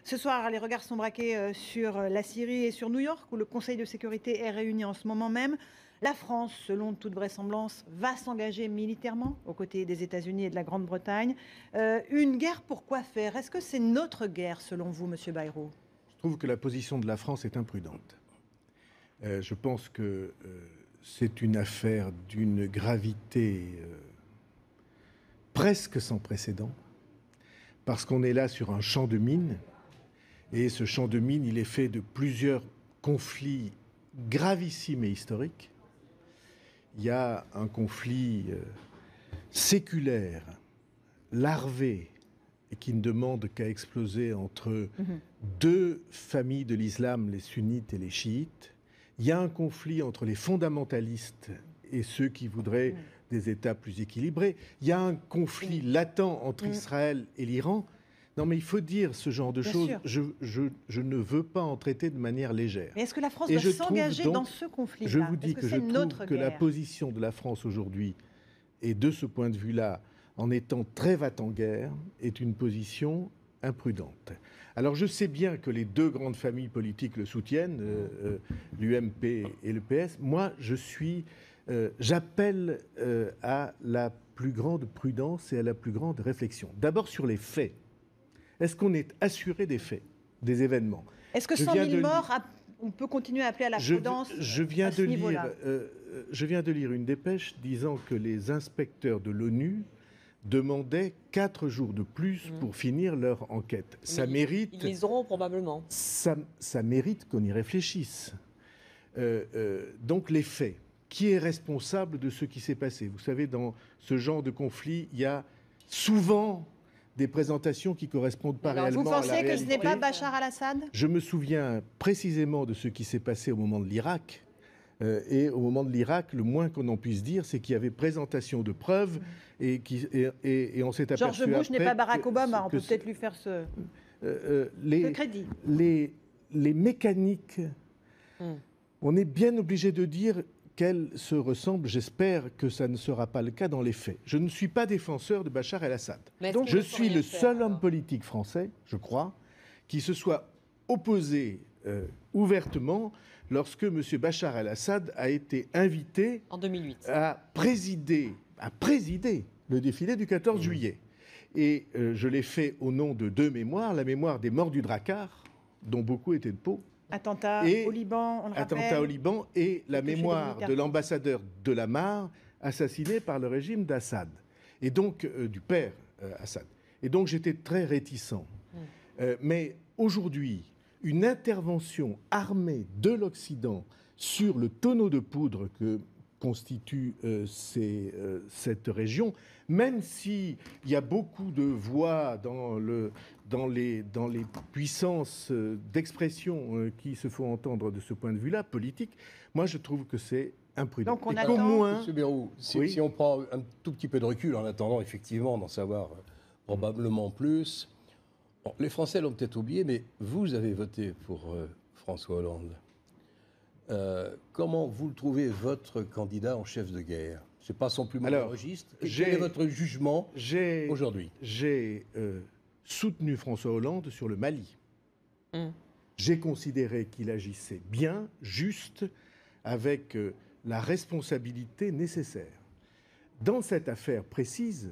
Ce soir, les regards sont braqués sur la Syrie et sur New York, où le Conseil de sécurité est réuni en ce moment même. La France, selon toute vraisemblance, va s'engager militairement aux côtés des États-Unis et de la Grande-Bretagne. Une guerre pour quoi faire? Est-ce que c'est notre guerre, selon vous, Monsieur Bayrou? Je trouve que la position de la France est imprudente. Je pense que c'est une affaire d'une gravité presque sans précédent, parce qu'on est là sur un champ de mines, et ce champ de mines, il est fait de plusieurs conflits gravissimes et historiques. Il y a un conflit séculaire, larvé, et qui ne demande qu'à exploser entre deux familles de l'islam, les sunnites et les chiites. Il y a un conflit entre les fondamentalistes et ceux qui voudraient des États plus équilibrés. Il y a un conflit latent entre Israël et l'Iran. Non, mais il faut dire ce genre de choses. Je ne veux pas en traiter de manière légère. Mais est-ce que la France doit s'engager dans ce conflit-là? Je vous dis que je trouve que la position de la France aujourd'hui, et de ce point de vue-là, en étant très va-t-en-guerre, est une position imprudente. Alors je sais bien que les deux grandes familles politiques le soutiennent, l'UMP et le PS. Moi, j'appelle à la plus grande prudence et à la plus grande réflexion. D'abord sur les faits. Est-ce qu'on est assuré des faits, des événements? Est-ce que 100 000 morts, on peut continuer à appeler à la prudence je viens de lire une dépêche disant que les inspecteurs de l'ONU demandaient 4 jours de plus pour finir leur enquête. Ça mérite... Ils les auront probablement. Ça mérite qu'on y réfléchisse. Donc les faits. Qui est responsable de ce qui s'est passé? Vous savez, dans ce genre de conflit, il y a souvent des présentations qui correspondent pas réellement à la réalité. Vous pensez que ce n'est pas Bachar al-Assad? Je me souviens précisément de ce qui s'est passé au moment de l'Irak. Et au moment de l'Irak, le moins qu'on en puisse dire, c'est qu'il y avait présentation de preuves et on s'est aperçu George Bush n'est pas Barack Obama, on peut peut-être lui faire ce crédit. Les mécaniques, on est bien obligé de dire qu'elles se ressemblent. J'espère que ça ne sera pas le cas dans les faits. Je ne suis pas défenseur de Bachar el-Assad. Donc je suis le seul homme politique français, je crois, qui se soit opposé ouvertement lorsque M. Bachar el-Assad a été invité en 2008 à présider le défilé du 14 juillet. Et je l'ai fait au nom de 2 mémoires, la mémoire des morts du Drakkar, dont beaucoup étaient de Pau. Attentat au Liban, on le rappelle. Attentat au Liban et la mémoire de l'ambassadeur de la Mare assassiné par le régime d'Assad. Et donc, du père Assad. Et donc, j'étais très réticent. Mais aujourd'hui, une intervention armée de l'Occident sur le tonneau de poudre que constitue cette région, même s'il y a beaucoup de voix dans les puissances d'expression qui se font entendre de ce point de vue-là, politique, moi je trouve que c'est imprudent. Donc on attend... Monsieur Bayrou, si on prend un tout petit peu de recul en attendant effectivement d'en savoir probablement plus, bon, les Français l'ont peut-être oublié, mais vous avez voté pour François Hollande. Comment vous le trouvez, votre candidat en chef de guerre? C'est pas son plus mauvais registre. Et quel est votre jugement aujourd'hui? J'ai soutenu François Hollande sur le Mali. J'ai considéré qu'il agissait bien, juste, avec la responsabilité nécessaire. Dans cette affaire précise,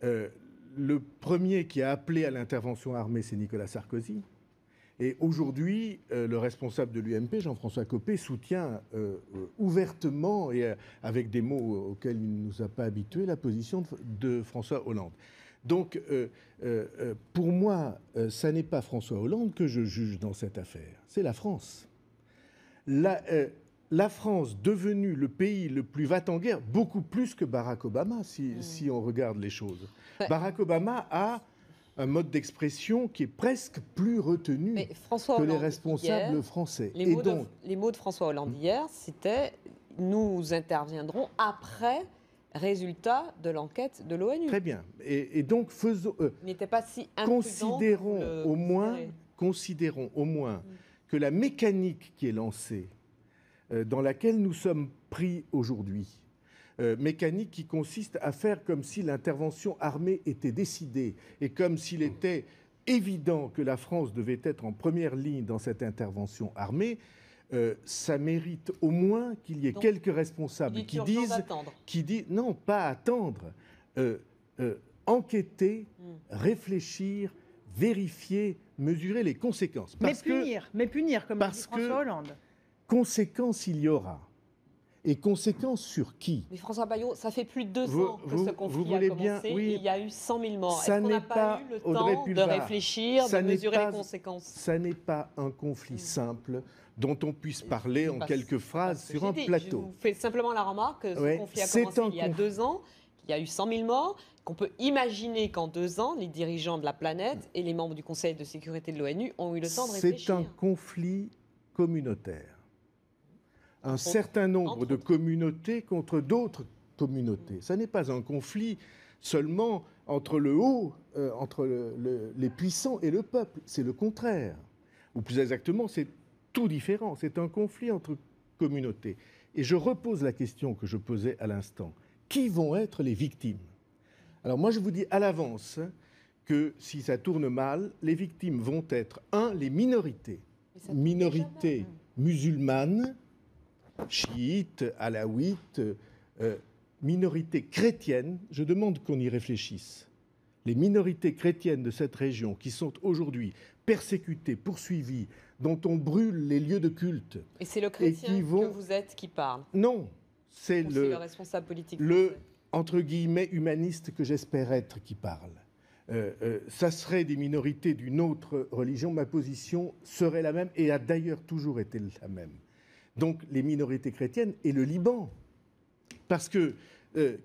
le premier qui a appelé à l'intervention armée, c'est Nicolas Sarkozy. Et aujourd'hui, le responsable de l'UMP, Jean-François Copé, soutient ouvertement et avec des mots auxquels il ne nous a pas habitués la position de François Hollande. Donc, pour moi, ça n'est pas François Hollande que je juge dans cette affaire, c'est la France. La France, devenue le pays le plus va-t-en-guerre, beaucoup plus que Barack Obama, si on regarde les choses. Barack Obama a un mode d'expression qui est presque plus retenu que les responsables français. Les mots de François Hollande hier, c'était « nous interviendrons après résultat de l'enquête de l'ONU ». Très bien. Et donc, n'était pas si considérons au moins que la mécanique qui est lancée, dans laquelle nous sommes pris aujourd'hui, mécanique qui consiste à faire comme si l'intervention armée était décidée et comme s'il était évident que la France devait être en première ligne dans cette intervention armée, ça mérite au moins qu'il y ait Donc, quelques responsables qui disent, non, pas attendre, enquêter, réfléchir, vérifier, mesurer les conséquences. Mais punir, comme l'a dit François Hollande. Conséquences il y aura. Et conséquences sur qui? Mais François Bayrou, ça fait plus de 2 ans que ce conflit a commencé, oui, et il y a eu 100 000 morts. Ça Est-ce qu'on n'a pas eu le temps de réfléchir, de mesurer les conséquences? Ça n'est pas un conflit simple dont on puisse parler en quelques phrases sur un plateau. Je vous fais simplement la remarque que ce conflit a commencé il y a 2 ans, qu'il y a eu 100 000 morts, qu'on peut imaginer qu'en 2 ans, les dirigeants de la planète et les membres du Conseil de sécurité de l'ONU ont eu le temps de réfléchir. C'est un conflit communautaire. Un certain nombre de communautés contre d'autres communautés. Ça n'est pas un conflit seulement entre le haut, entre les puissants et le peuple. C'est le contraire. Ou plus exactement, c'est tout différent. C'est un conflit entre communautés. Et je repose la question que je posais à l'instant. Qui vont être les victimes? Alors moi, je vous dis à l'avance que si ça tourne mal, les victimes vont être, les minorités. Minorités musulmanes, chiites, alaouites, minorités chrétiennes. Je demande qu'on y réfléchisse. Les minorités chrétiennes de cette région qui sont aujourd'hui persécutées, poursuivies, dont on brûle les lieux de culte. Et c'est le chrétien que vous êtes qui parle? Non, c'est le responsable politique le entre guillemets humaniste que j'espère être qui parle. Ça serait des minorités d'une autre religion. Ma position serait la même et a d'ailleurs toujours été la même. Donc les minorités chrétiennes et le Liban. Parce que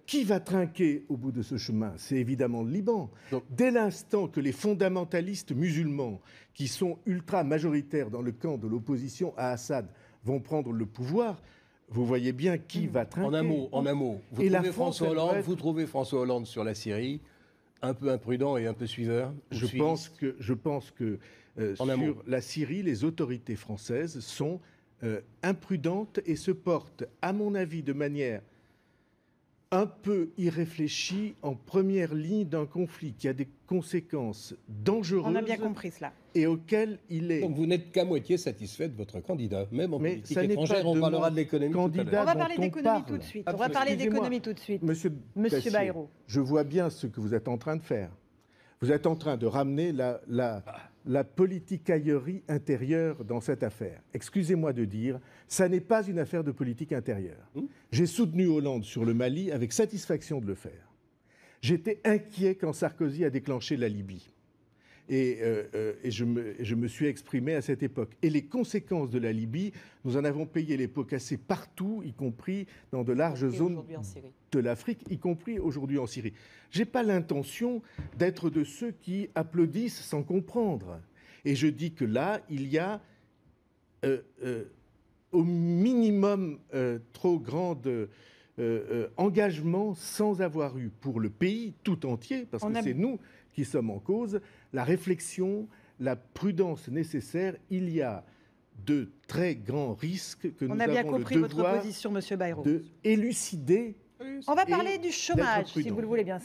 qui va trinquer au bout de ce chemin? C'est évidemment le Liban. Donc, dès l'instant que les fondamentalistes musulmans, qui sont ultra majoritaires dans le camp de l'opposition à Assad, vont prendre le pouvoir, vous voyez bien qui va trinquer. En un mot. Vous trouvez François Hollande sur la Syrie un peu imprudent et un peu suiveur? Je pense que sur la Syrie, les autorités françaises sont imprudentes et se portent, à mon avis, de manière un peu irréfléchie en première ligne d'un conflit qui a des conséquences dangereuses. On a bien compris cela. Et auquel il est... Donc vous n'êtes qu'à moitié satisfait de votre candidat, même en politique étrangère. On parlera de l'économie tout à l'heure. On va parler d'économie tout de suite. On va parler d'économie tout de suite. Monsieur Bayrou. Je vois bien ce que vous êtes en train de faire. Vous êtes en train de ramener la politicaillerie intérieure dans cette affaire. Excusez-moi de dire, ça n'est pas une affaire de politique intérieure. J'ai soutenu Hollande sur le Mali avec satisfaction de le faire. J'étais inquiet quand Sarkozy a déclenché la Libye. Et je me suis exprimé à cette époque. Et les conséquences de la Libye, nous en avons payé les pots cassés partout, y compris dans de larges zones de l'Afrique, y compris aujourd'hui en Syrie. Je n'ai pas l'intention d'être de ceux qui applaudissent sans comprendre. Et je dis que là, il y a au minimum trop grand engagement sans avoir eu pour le pays tout entier, parce que c'est nous qui sommes en cause, la réflexion, la prudence nécessaire. Il y a de très grands risques que nous avons le devoir... On a bien compris votre position, Monsieur Bayrou. ...de élucider. On va parler du chômage, si vous le voulez bien.